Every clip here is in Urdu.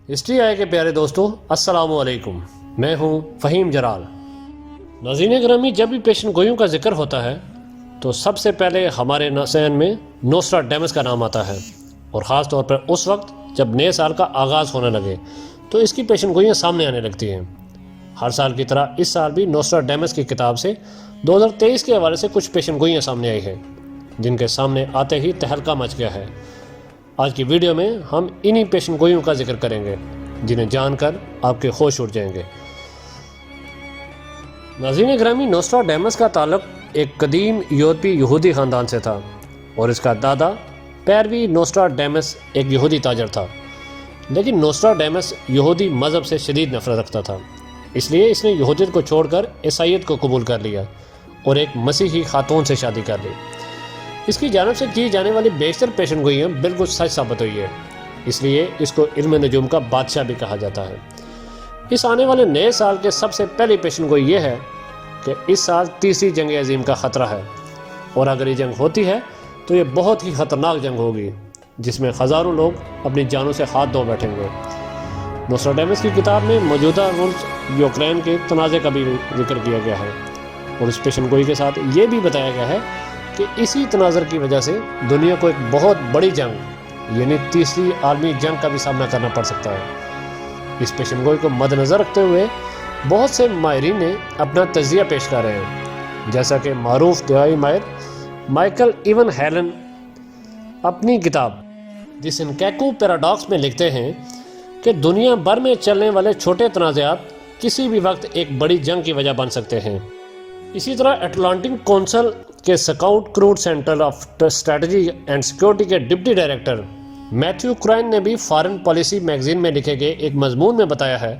ہسٹری آئے کے پیارے دوستو، السلام علیکم۔ میں ہوں فہیم جلال۔ ناظرین گرامی، جب بھی پیشن گوئیوں کا ذکر ہوتا ہے تو سب سے پہلے ہمارے ذہن میں نوسٹراڈیمس کا نام آتا ہے، اور خاص طور پر اس وقت جب نئے سال کا آغاز ہونے لگے تو اس کی پیشن گوئیاں سامنے آنے لگتی ہیں۔ ہر سال کی طرح اس سال بھی نوسٹراڈیمس کی کتاب سے 2023 کے حوالے سے کچھ پیشن گوئیاں سامنے آئی ہیں، جن کے سامنے آتے ہی تہلکہ مچ گیا ہے۔ آج کی ویڈیو میں ہم انہی پیشن گوئیوں کا ذکر کریں گے جنہیں جان کر آپ کے ہوش اڑ جائیں گے۔ ناظرین گرامی، نوسٹراڈیمس کا تعلق ایک قدیم یورپی یہودی خاندان سے تھا، اور اس کا دادا پیروی نوسٹراڈیمس ایک یہودی تاجر تھا۔ لیکن نوسٹراڈیمس یہودی مذہب سے شدید نفرت رکھتا تھا، اس لیے اس نے یہودیت کو چھوڑ کر عیسائیت کو قبول کر لیا اور ایک مسیحی خاتون سے شادی کر لی۔ اس کی جانب سے کی جانے والی بیشتر پیشن گوئیاں بالکل سچ ثابت ہوئی ہے، اس لیے اس کو علم نجوم کا بادشاہ بھی کہا جاتا ہے۔ اس آنے والے نئے سال کے سب سے پہلی پیشن گوئی یہ ہے کہ اس سال تیسری جنگ عظیم کا خطرہ ہے، اور اگر یہ جنگ ہوتی ہے تو یہ بہت ہی خطرناک جنگ ہوگی، جس میں ہزاروں لوگ اپنی جانوں سے ہاتھ دھو بیٹھیں گے۔ نوسٹراڈیمس کی کتاب میں موجودہ ملک یوکرین کے تنازع کا بھی ذکر کیا گیا ہے، اور اس پیشن گوئی کے ساتھ یہ بھی بتایا گیا ہے کہ اسی تناظر کی وجہ سے دنیا کو ایک بہت بڑی جنگ یعنی تیسری عالمی جنگ کا بھی سامنا کرنا پڑ سکتا ہے۔ اس پیشن گوئی کو مد نظر رکھتے ہوئے بہت سے ماہرین نے اپنا تجزیہ پیش کر رہے ہیں، جیسا کہ معروف دعائی ماہر مائیکل ایون ہیلن اپنی کتاب دی سنکیکو پیراڈاکس میں لکھتے ہیں کہ دنیا بھر میں چلنے والے چھوٹے تنازعات کسی بھی وقت ایک بڑی جنگ کی وجہ بن سکتے ہیں۔ اسی طرح اٹلانٹک کونسل کے Scowcroft Center of Strategy and Security کے ڈپٹی ڈائریکٹر میتھیو کرائن نے بھی فارن پالیسی میگزین میں لکھے گئے ایک مضمون میں بتایا ہے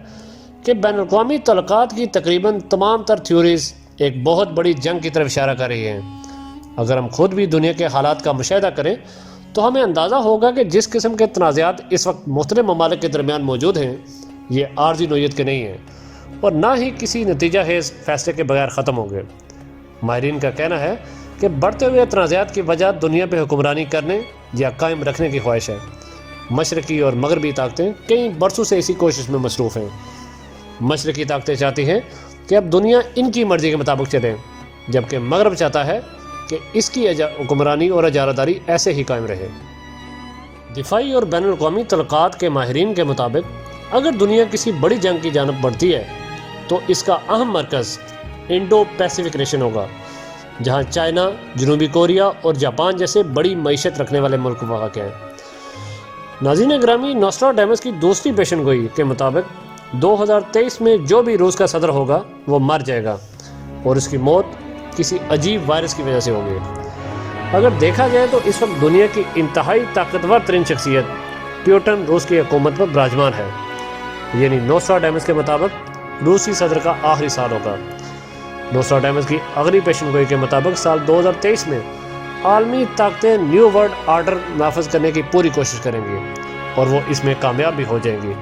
کہ بین الاقوامی تعلقات کی تقریباً تمام تر تھیوریز ایک بہت بڑی جنگ کی طرف اشارہ کر رہی ہیں۔ اگر ہم خود بھی دنیا کے حالات کا مشاہدہ کریں تو ہمیں اندازہ ہوگا کہ جس قسم کے تنازعات اس وقت مختلف ممالک کے درمیان موجود ہیں، یہ عارضی نوعیت کے نہیں ہیں، اور نہ ہی کسی نتیجہ خیز فیصلے کے بغیر ختم ہوں گے۔ ماہرین کا کہنا ہے کہ بڑھتے ہوئے تنازعات کی وجہ دنیا پہ حکمرانی کرنے یا قائم رکھنے کی خواہش ہے۔ مشرقی اور مغربی طاقتیں کئی برسوں سے اسی کوشش میں مصروف ہیں۔ مشرقی طاقتیں چاہتی ہیں کہ اب دنیا ان کی مرضی کے مطابق چلے، جبکہ مغرب چاہتا ہے کہ اس کی حکمرانی اور اجارہ داری ایسے ہی قائم رہے۔ دفاعی اور بین الاقوامی تعلقات کے ماہرین کے مطابق اگر دنیا کسی بڑی جنگ کی جانب بڑھتی ہے تو اس کا اہم مرکز انڈو پیسیفک ریجن ہوگا، جہاں چائنا، جنوبی کوریا اور جاپان جیسے بڑی معیشت رکھنے والے ملک واقع ہیں۔ ناظرین گرامی، نوسٹراڈیمس کی دوسری پیشن گوئی کے مطابق 2023 میں جو بھی روس کا صدر ہوگا وہ مر جائے گا، اور اس کی موت کسی عجیب وائرس کی وجہ سے ہوگی۔ اگر دیکھا جائے تو اس وقت دنیا کی انتہائی طاقتور ترین شخصیت پیوٹن روس کی حکومت پر براجمان ہے، یعنی نوسٹراڈیمس کے مطابق روسی صدر کا آخری سال ہوگا۔ نوسٹراڈیمس کی اگلی پیشن گوئی کے مطابق سال 2023 میں عالمی طاقتیں نیو ورلڈ آرڈر نافذ کرنے کی پوری کوشش کریں گی، اور وہ اس میں کامیاب بھی ہو جائیں گی۔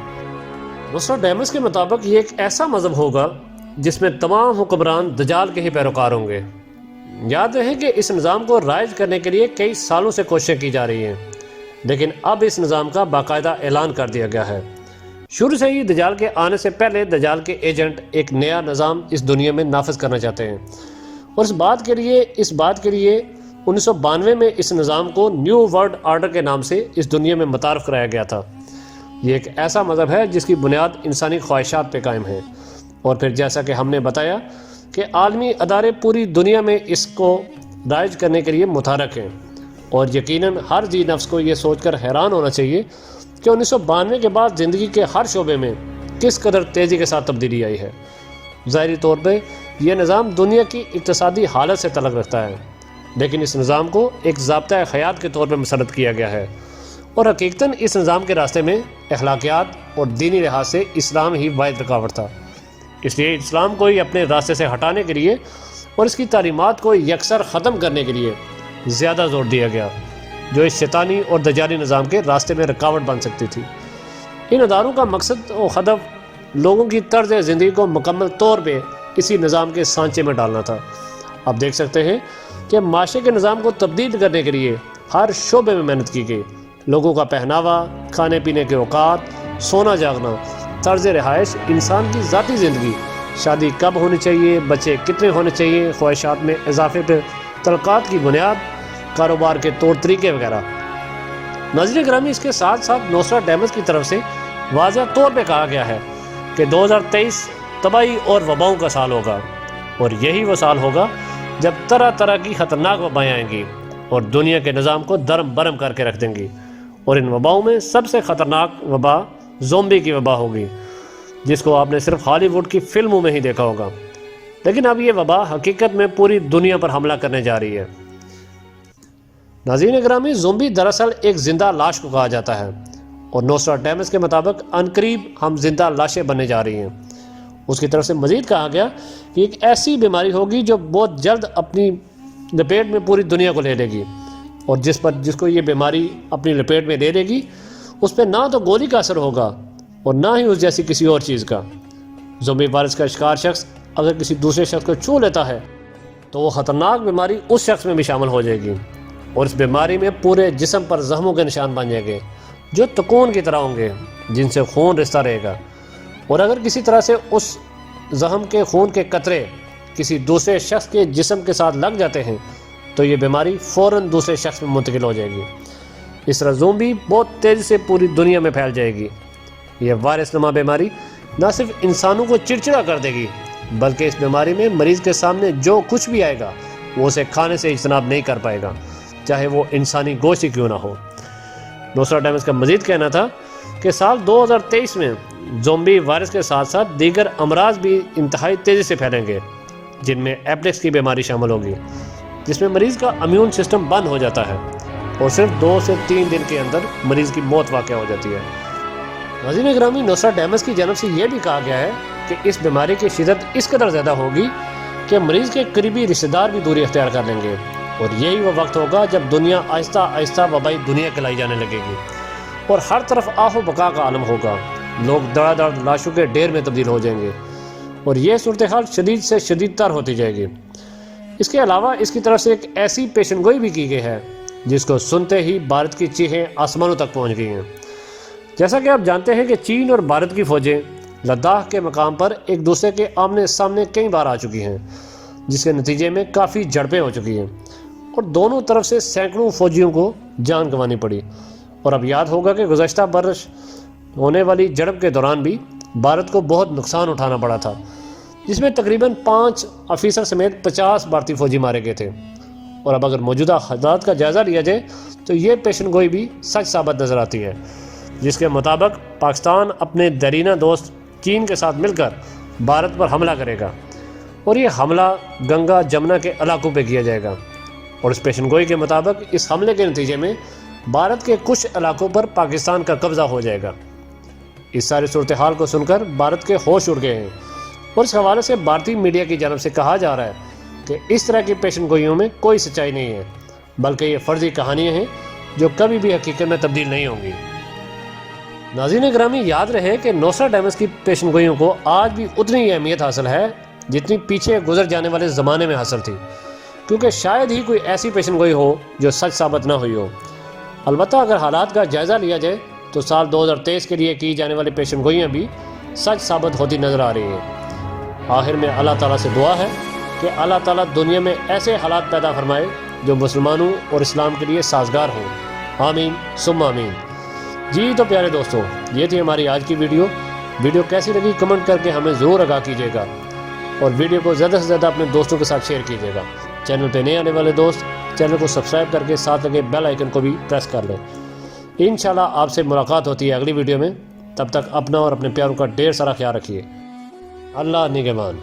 نوسٹراڈیمس کے مطابق یہ ایک ایسا مذہب ہوگا جس میں تمام حکمران دجال کے ہی پیروکار ہوں گے۔ یاد رہے کہ اس نظام کو رائج کرنے کے لیے کئی سالوں سے کوششیں کی جا رہی ہیں، لیکن اب اس نظام کا باقاعدہ اعلان کر دیا گیا ہے۔ شروع سے ہی دجال کے آنے سے پہلے دجال کے ایجنٹ ایک نیا نظام اس دنیا میں نافذ کرنا چاہتے ہیں، اور اس بات کے لیے 1992 میں اس نظام کو نیو ورلڈ آرڈر کے نام سے اس دنیا میں متعارف کرایا گیا تھا۔ یہ ایک ایسا مذہب ہے جس کی بنیاد انسانی خواہشات پہ قائم ہے، اور پھر جیسا کہ ہم نے بتایا کہ عالمی ادارے پوری دنیا میں اس کو رائج کرنے کے لیے متحرک ہیں، اور یقیناً ہر ذی نفس کو یہ سوچ کر حیران ہونا چاہیے کہ 1992 کے بعد زندگی کے ہر شعبے میں کس قدر تیزی کے ساتھ تبدیلی آئی ہے۔ ظاہری طور پہ یہ نظام دنیا کی اقتصادی حالت سے تعلق رکھتا ہے، لیکن اس نظام کو ایک ضابطۂ حیات کے طور پر مسرت کیا گیا ہے، اور حقیقتاً اس نظام کے راستے میں اخلاقیات اور دینی لحاظ سے اسلام ہی واحد رکاوٹ تھا۔ اس لیے اسلام کو ہی اپنے راستے سے ہٹانے کے لیے اور اس کی تعلیمات کو یکسر ختم کرنے کے لیے زیادہ زور دیا گیا، جو اس شیطانی اور دجالی نظام کے راستے میں رکاوٹ بن سکتی تھی۔ ان اداروں کا مقصد و ہدف لوگوں کی طرز زندگی کو مکمل طور پہ اسی نظام کے سانچے میں ڈالنا تھا۔ اب دیکھ سکتے ہیں کہ معاشرے کے نظام کو تبدیل کرنے کے لیے ہر شعبے میں محنت کی گئی۔ لوگوں کا پہناوا، کھانے پینے کے اوقات، سونا جاگنا، طرز رہائش، انسان کی ذاتی زندگی، شادی کب ہونی چاہیے، بچے کتنے ہونے چاہیے، خواہشات میں اضافے پر تعلقات کی بنیاد، کاروبار کے طور طریقے وغیرہ۔ ناظرین گرامی، اس کے ساتھ ساتھ نوسٹراڈیمس کی طرف سے واضح طور پہ کہا گیا ہے کہ 2023 تباہی اور وباؤں کا سال ہوگا، اور یہی وہ سال ہوگا جب طرح طرح کی خطرناک وبائیں آئیں گی اور دنیا کے نظام کو درم برم کر کے رکھ دیں گی۔ اور ان وباؤں میں سب سے خطرناک وبا زومبی کی وبا ہوگی، جس کو آپ نے صرف ہالی ووڈ کی فلموں میں ہی دیکھا ہوگا، لیکن اب یہ وبا حقیقت میں پوری دنیا پر حملہ کرنے جا رہی ہے۔ ناظرین گرامی، زومبی دراصل ایک زندہ لاش کو کہا جاتا ہے، اور نوسٹراڈیمس کے مطابق عنقریب ہم زندہ لاشیں بننے جا رہی ہیں۔ اس کی طرف سے مزید کہا گیا کہ ایک ایسی بیماری ہوگی جو بہت جلد اپنی لپیٹ میں پوری دنیا کو لے لے گی، اور جس کو یہ بیماری اپنی لپیٹ میں لے لے گی، اس پہ نہ تو گولی کا اثر ہوگا اور نہ ہی اس جیسی کسی اور چیز کا۔ زومبی وائرس کا شکار شخص اگر کسی دوسرے شخص کو چھو لیتا ہے تو وہ خطرناک بیماری اس شخص میں بھی شامل ہو جائے گی، اور اس بیماری میں پورے جسم پر زخموں کے نشان بن جائیں گے جو تکون کی طرح ہوں گے، جن سے خون رستا رہے گا، اور اگر کسی طرح سے اس زخم کے خون کے قطرے کسی دوسرے شخص کے جسم کے ساتھ لگ جاتے ہیں تو یہ بیماری فوراً دوسرے شخص میں منتقل ہو جائے گی۔ اس طرح زومبی بہت تیزی سے پوری دنیا میں پھیل جائے گی۔ یہ وائرس نما بیماری نہ صرف انسانوں کو چڑچڑا کر دے گی، بلکہ اس بیماری میں مریض کے سامنے جو کچھ بھی آئے گا وہ اسے کھانے سے اجتناب نہیں کر پائے گا، چاہے وہ انسانی گوشت ہی کیوں نہ ہو۔ نوسٹراڈیمس کا مزید کہنا تھا کہ سال 2023 میں زومبی وائرس کے ساتھ ساتھ دیگر امراض بھی انتہائی تیزی سے پھیلیں گے، جن میں ایپلیکس کی بیماری شامل ہوگی، جس میں مریض کا امیون سسٹم بند ہو جاتا ہے اور صرف 2 سے 3 دن کے اندر مریض کی موت واقع ہو جاتی ہے۔ ناظرین گرامی، نوسٹراڈیمس کی جانب سے یہ بھی کہا گیا ہے کہ اس بیماری کی شدت اس قدر زیادہ ہوگی کہ مریض کے قریبی رشتہ دار بھی دوری اختیار کر لیں گے، اور یہی وہ وقت ہوگا جب دنیا آہستہ آہستہ وبائی دنیا کہلائی جانے لگے گی، اور ہر طرف آہ و بقا کا عالم ہوگا۔ لوگ دڑا دڑ لاشوں کے ڈھیر میں تبدیل ہو جائیں گے، اور یہ صورتحال شدید سے شدید تر ہوتی جائے گی۔ اس کے علاوہ اس کی طرف سے ایک ایسی پیشن گوئی بھی کی گئی ہے جس کو سنتے ہی بھارت کی چیخیں آسمانوں تک پہنچ گئی ہیں۔ جیسا کہ آپ جانتے ہیں کہ چین اور بھارت کی فوجیں لداخ کے مقام پر ایک دوسرے کے آمنے سامنے کئی بار آ چکی ہیں، جس کے نتیجے میں کافی جھڑپیں ہو چکی ہیں، اور دونوں طرف سے سینکڑوں فوجیوں کو جان گنوانی پڑی۔ اور اب یاد ہوگا کہ گزشتہ برس ہونے والی جھڑپ کے دوران بھی بھارت کو بہت نقصان اٹھانا پڑا تھا، جس میں تقریباً 5 افیسر سمیت 50 بھارتی فوجی مارے گئے تھے۔ اور اب اگر موجودہ حالات کا جائزہ لیا جائے تو یہ پیشن گوئی بھی سچ ثابت نظر آتی ہے، جس کے مطابق پاکستان اپنے دیرینہ دوست چین کے ساتھ مل کر بھارت پر حملہ کرے گا، اور یہ حملہ گنگا جمنا کے علاقوں پہ کیا جائے گا۔ اور اس پیشن گوئی کے مطابق اس حملے کے نتیجے میں بھارت کے کچھ علاقوں پر پاکستان کا قبضہ ہو جائے گا۔ اس ساری صورتحال کو سن کر بھارت کے ہوش اڑ گئے ہیں، اور اس حوالے سے بھارتی میڈیا کی جانب سے کہا جا رہا ہے کہ اس طرح کی پیشن گوئیوں میں کوئی سچائی نہیں ہے، بلکہ یہ فرضی کہانیاں ہیں جو کبھی بھی حقیقت میں تبدیل نہیں ہوں گی۔ ناظرین گرامی، یاد رہے کہ نوسٹراڈیمس کی پیشن گوئیوں کو آج بھی اتنی ہی اہمیت حاصل ہے جتنی پیچھے گزر جانے والے زمانے میں حاصل تھی، کیونکہ شاید ہی کوئی ایسی پیشن گوئی ہو جو سچ ثابت نہ ہوئی ہو۔ البتہ اگر حالات کا جائزہ لیا جائے تو سال 2023 کے لیے کی جانے والی پیشن گوئیاں بھی سچ ثابت ہوتی نظر آ رہی ہیں۔ آخر میں اللہ تعالیٰ سے دعا ہے کہ اللہ تعالیٰ دنیا میں ایسے حالات پیدا فرمائے جو مسلمانوں اور اسلام کے لیے سازگار ہوں۔ آمین ثم آمین۔ جی تو پیارے دوستوں، یہ تھی ہماری آج کی ویڈیو کیسی لگی کمنٹ کر کے ہمیں ضرور آگاہ کیجیے گا، اور ویڈیو کو زیادہ سے زیادہ اپنے دوستوں کے ساتھ شیئر کیجیے گا۔ چینل پہ نئے آنے والے دوست چینل کو سبسکرائب کر کے ساتھ لگے بیل آئیکن کو بھی پریس کر لیں۔ انشاءاللہ آپ سے ملاقات ہوتی ہے اگلی ویڈیو میں، تب تک اپنا اور اپنے پیاروں کا ڈھیر سارا خیال رکھیے۔ اللہ نگہبان۔